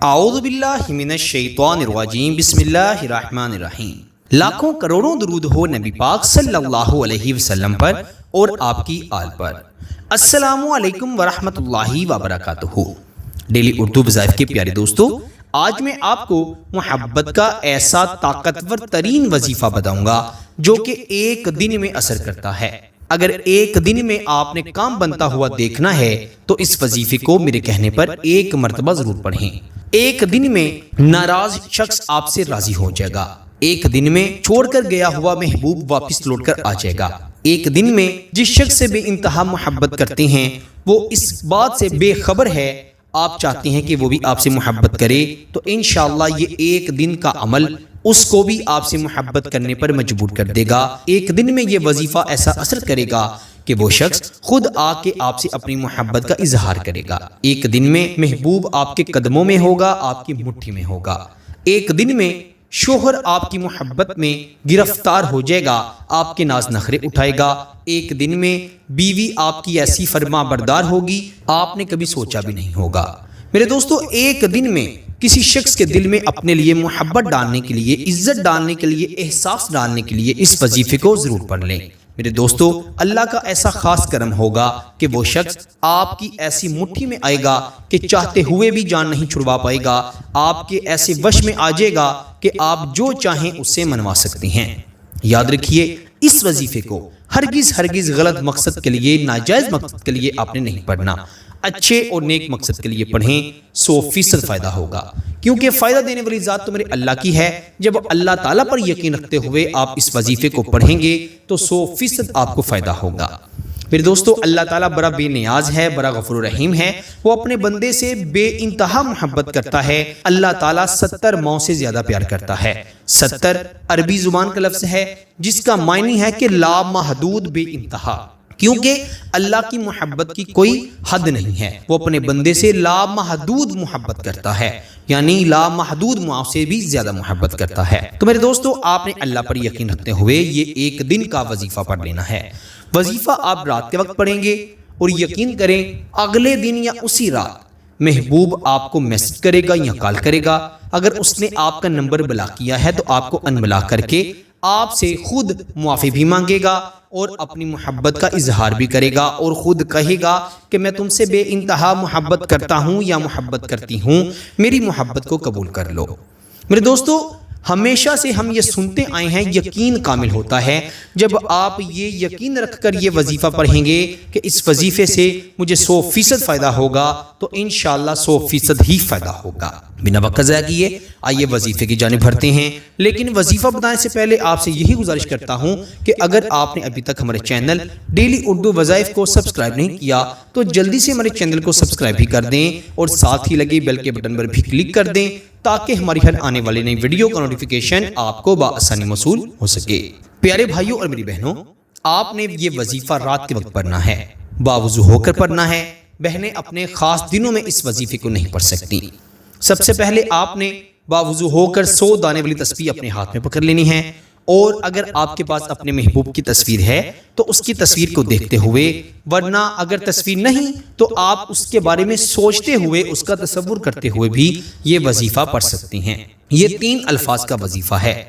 اعوذ باللہ من الشیطان الرجیم بسم اللہ الرحمن الرحیم۔ لاکھوں کروڑوں درود ہو نبی پاک صلی اللہ علیہ وسلم پر اور آپ کی آل پر۔ السلام علیکم ورحمۃ اللہ وبرکاتہ۔ ڈیلی اردو وظائف کے پیارے دوستو، آج میں آپ کو محبت کا ایسا طاقتور ترین وظیفہ بتاؤں گا جو کہ ایک دن میں اثر کرتا ہے۔ اگر ایک دن میں آپ نے کام بنتا ہوا دیکھنا ہے تو اس وظیفے کو میرے کہنے پر ایک مرتبہ ضرور پڑھیں۔ ایک دن میں ناراض شخص آپ سے راضی ہو جائے گا۔ ایک دن میں چھوڑ کر گیا ہوا محبوب واپس لوٹ کر آ جائے گا۔ ایک دن میں جس شخص سے بے انتہا محبت کرتے ہیں وہ اس بات سے بے خبر ہے آپ چاہتے ہیں کہ وہ بھی آپ سے محبت کرے، تو انشاءاللہ یہ ایک دن کا عمل اس کو بھی آپ سے محبت کرنے پر مجبور کر دے گا۔ ایک دن میں یہ وظیفہ ایسا اثر کرے گا کہ وہ شخص خود آ کے آپ سے اپنی محبت کا اظہار کرے گا۔ ایک دن میں محبوب آپ کے قدموں میں ہوگا، آپ کی مٹھی میں ہوگا۔ ایک دن میں شوہر آپ کی محبت میں گرفتار ہو جائے گا، آپ کے ناز نخرے اٹھائے گا۔ ایک دن میں بیوی آپ کی ایسی فرما بردار ہوگی آپ نے کبھی سوچا بھی نہیں ہوگا۔ میرے دوستو، ایک دن میں کسی شخص کے دل میں اپنے لیے محبت ڈالنے کے لیے، عزت ڈالنے کے لیے، احساس ڈالنے کے لیے اس وظیفے کو ضرور پڑھ لیں۔ میرے دوستو، اللہ کا ایسا خاص کرم ہوگا کہ وہ شخص آپ کی ایسی مٹھی میں آئے گا کہ چاہتے ہوئے بھی جان نہیں چھڑوا پائے گا، آپ کے ایسے وش میں آ جائے گا کہ آپ جو چاہیں اس سے منوا سکتے ہیں۔ یاد رکھیے، اس وظیفے کو ہرگز غلط مقصد کے لیے، ناجائز مقصد کے لیے آپ نے نہیں پڑھنا۔ اچھے اور نیک مقصد کے لیے پڑھیں، 100% فائدہ ہوگا، کیونکہ فائدہ دینے والی ذات تو میرے اللہ کی ہے۔ جب اللہ تعالیٰ پر یقین رکھتے ہوئے آپ اس وظیفے کو پڑھیں گے تو 100% آپ کو فائدہ ہوگا۔ میرے دوستو، اللہ تعالیٰ بڑا بے نیاز ہے، بڑا غفور رحیم ہے، وہ اپنے بندے سے بے انتہا محبت کرتا ہے۔ اللہ تعالیٰ 70 ماؤں سے زیادہ پیار کرتا ہے۔ 70 عربی زبان کا لفظ ہے جس کا معنی ہے کہ لامحدود، بے انتہا، کیونکہ اللہ کی محبت کی کوئی حد نہیں ہے۔ وہ اپنے بندے سے لامحدود محبت کرتا ہے، یعنی لامحدود ماؤں سے بھی زیادہ محبت کرتا ہے۔ تو میرے دوستو، آپ نے اللہ پر یقین رکھتے ہوئے یہ ایک دن کا وظیفہ پڑھ لینا ہے۔ وظیفہ آپ رات کے وقت پڑھیں گے اور یقین کریں اگلے دن یا اسی رات محبوب آپ کو میسج کرے گا یا کال کرے گا۔ اگر اس نے آپ کا نمبر بلاک کیا ہے تو آپ کو ان بلاک کر کے آپ سے خود معافی بھی مانگے گا اور اپنی محبت کا اظہار بھی کرے گا اور خود کہے گا کہ میں تم سے بے انتہا محبت کرتا ہوں یا محبت کرتی ہوں، میری محبت کو قبول کر لو۔ میرے دوستو، ہمیشہ سے ہم یہ سنتے آئے ہیں، یقین کامل ہوتا ہے جب آپ یہ یقین رکھ کر یہ وظیفہ پڑھیں گے کہ اس وظیفے سے مجھے 100% فائدہ ہوگا، تو انشاءاللہ 100% ہی فائدہ ہوگا۔ بنا وقت ضائع کیے آئیے وظیفے کی جانب بڑھتے ہیں، لیکن وظیفہ بتانے سے پہلے آپ سے یہی گزارش کرتا ہوں کہ اگر آپ نے ابھی تک ہمارے چینل ڈیلی اردو وظائف کو سبسکرائب نہیں کیا تو جلدی سے ہمارے چینل کو سبسکرائب بھی کر دیں اور ساتھ ہی لگے بیل کے بٹن پر بھی کلک کر دیں تاکہ ہماری ہر آنے والی نئی ویڈیو کا نوٹیفیکیشن آپ کو بآسانی موصول ہو سکے۔ پیارے بھائیوں اور میری بہنوں، آپ نے یہ وظیفہ رات کے وقت پڑھنا ہے، باوضو ہو کر پڑھنا ہے۔ بہنیں اپنے خاص دنوں میں اس وظیفے کو نہیں پڑھ سکتی۔ سب سے پہلے آپ نے باوضو ہو کر 100 دانے والی تسبیح اپنے ہاتھ میں پکڑ لینی ہے، اور اگر آپ کے پاس اپنے محبوب کی تصویر ہے تو اس کی تصویر کو دیکھتے ہوئے، ورنہ اگر تصویر نہیں تو آپ اس کے بارے میں سوچتے ہوئے، اس کا تصور کرتے ہوئے بھی یہ وظیفہ پڑھ سکتی ہیں۔ یہ 3 الفاظ کا وظیفہ ہے،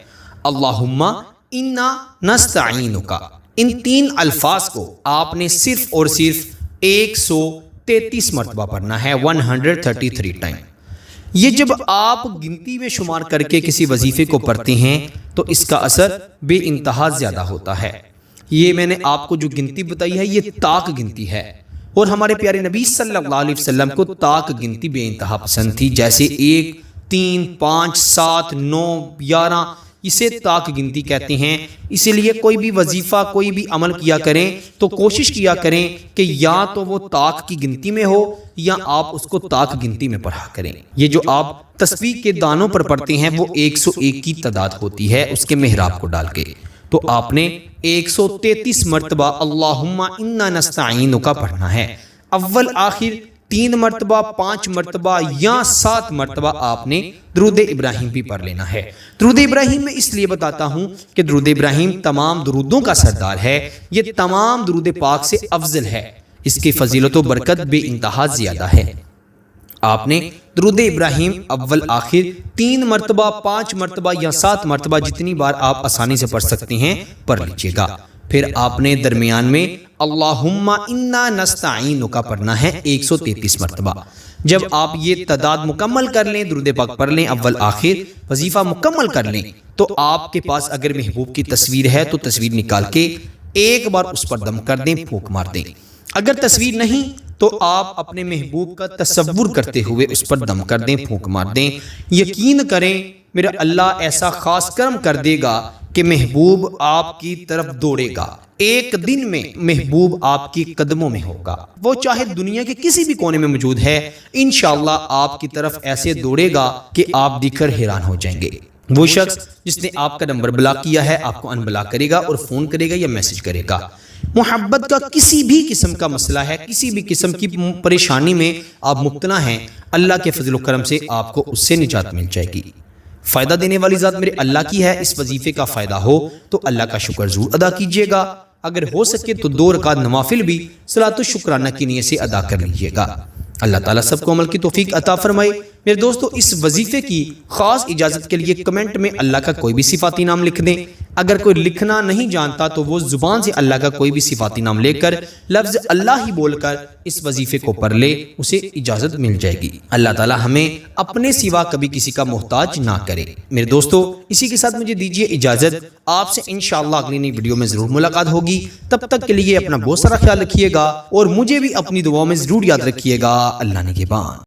اللہم انا نستعینک۔ ان 3 الفاظ کو آپ نے صرف اور صرف 133 مرتبہ پڑھنا ہے، 133 ٹائم۔ یہ جب آپ گنتی میں شمار کر کے کسی وظیفے کو پڑھتے ہیں تو اس کا اثر بے انتہا زیادہ ہوتا ہے۔ یہ میں نے آپ کو جو گنتی بتائی ہے یہ طاق گنتی ہے، اور ہمارے پیارے نبی صلی اللہ علیہ وسلم کو طاق گنتی بے انتہا پسند تھی، جیسے 1 3 5 7 9 11، اسے طاق گنتی کہتے ہیں۔ اسی لیے کوئی بھی وظیفہ، کوئی بھی عمل کیا کریں تو کوشش کیا کریں کہ یا تو وہ طاق کی گنتی میں ہو یا آپ اس کو طاق گنتی میں پڑھا کریں۔ یہ جو آپ تسبیح کے دانوں پر پڑھتے ہیں وہ 101 کی تعداد ہوتی ہے اس کے محراب کو ڈال کے، تو آپ نے 133 مرتبہ اللہم انا نستعینک پڑھنا ہے۔ اول آخر 3 مرتبہ، 5 مرتبہ یا 7 مرتبہ آپ نے درود ابراہیم بھی پڑھ لینا ہے۔ درود ابراہیم میں اس لیے بتاتا ہوں کہ درود ابراہیم تمام درودوں کا سردار ہے، یہ تمام درود پاک سے افضل ہے، اس کی فضیلت و برکت بے انتہا زیادہ ہے۔ آپ نے درود ابراہیم اول آخر 3 مرتبہ 5 مرتبہ یا 7 مرتبہ جتنی بار آپ آسانی سے پڑھ سکتے ہیں پڑھ لیجئے گا۔ پھر آپ نے درمیان میں اللہم انا نستعینک پڑھنا ہے 133 مرتبہ۔ جب آپ یہ تعداد مکمل کر لیں، درود پاک پڑھ لیں اول آخر، وظیفہ مکمل کر لیں، تو آپ کے پاس اگر محبوب کی تصویر ہے تو تصویر نکال کے ایک بار اس پر دم کر دیں، پھونک مار دیں۔ اگر تصویر نہیں تو آپ اپنے محبوب کا تصور کرتے ہوئے اس پر دم کر دیں، پھونک مار دیں۔ یقین کریں میرا اللہ ایسا خاص کرم کر دے گا کہ محبوب آپ کی طرف دوڑے گا، ایک دن میں محبوب آپ کی قدموں میں ہوگا، وہ چاہے دنیا کے کسی بھی کونے میں موجود ہے، انشاءاللہ آپ کی طرف ایسے دوڑے گا کہ آپ دیکھ کر حیران ہو جائیں گے۔ وہ شخص جس نے آپ کا نمبر بلاک کیا ہے آپ کو ان بلاک کرے گا اور فون کرے گا یا میسج کرے گا۔ محبت کا کسی بھی قسم کا مسئلہ ہے، کسی بھی قسم کی پریشانی میں آپ مبتلا ہیں، اللہ کے فضل و کرم سے آپ کو اس سے نجات مل جائے گی۔ فائدہ دینے والی ذات میرے اللہ کی ہے، اس وظیفے کا فائدہ ہو تو اللہ کا شکر ضرور ادا کیجئے گا، اگر ہو سکے تو 2 رکعت نوافل بھی صلاۃ الشکرانہ کی نیت سے ادا کر لیجئے گا۔ اللہ تعالیٰ سب کو عمل کی توفیق عطا فرمائے۔ میرے دوستو، اس وظیفے کی خاص اجازت کے لیے کمنٹ میں اللہ کا کوئی بھی صفاتی نام لکھ دیں۔ اگر کوئی لکھنا نہیں جانتا تو وہ زبان سے اللہ کا کوئی بھی صفاتی نام لے کر لفظ اللہ ہی بول کر اس وظیفے کو پڑھ لے، اسے اجازت مل جائے گی۔ اللہ تعالیٰ ہمیں اپنے سوا کبھی کسی کا محتاج نہ کرے۔ میرے دوستو، اسی کے ساتھ مجھے دیجیے اجازت، آپ سے انشاءاللہ اگلی نئی ویڈیو میں ضرور ملاقات ہوگی۔ تب تک کے لیے اپنا بہت سارا خیال رکھیے گا اور مجھے بھی اپنی دعاؤں میں ضرور یاد رکھیے گا۔ اللہ نگہبان۔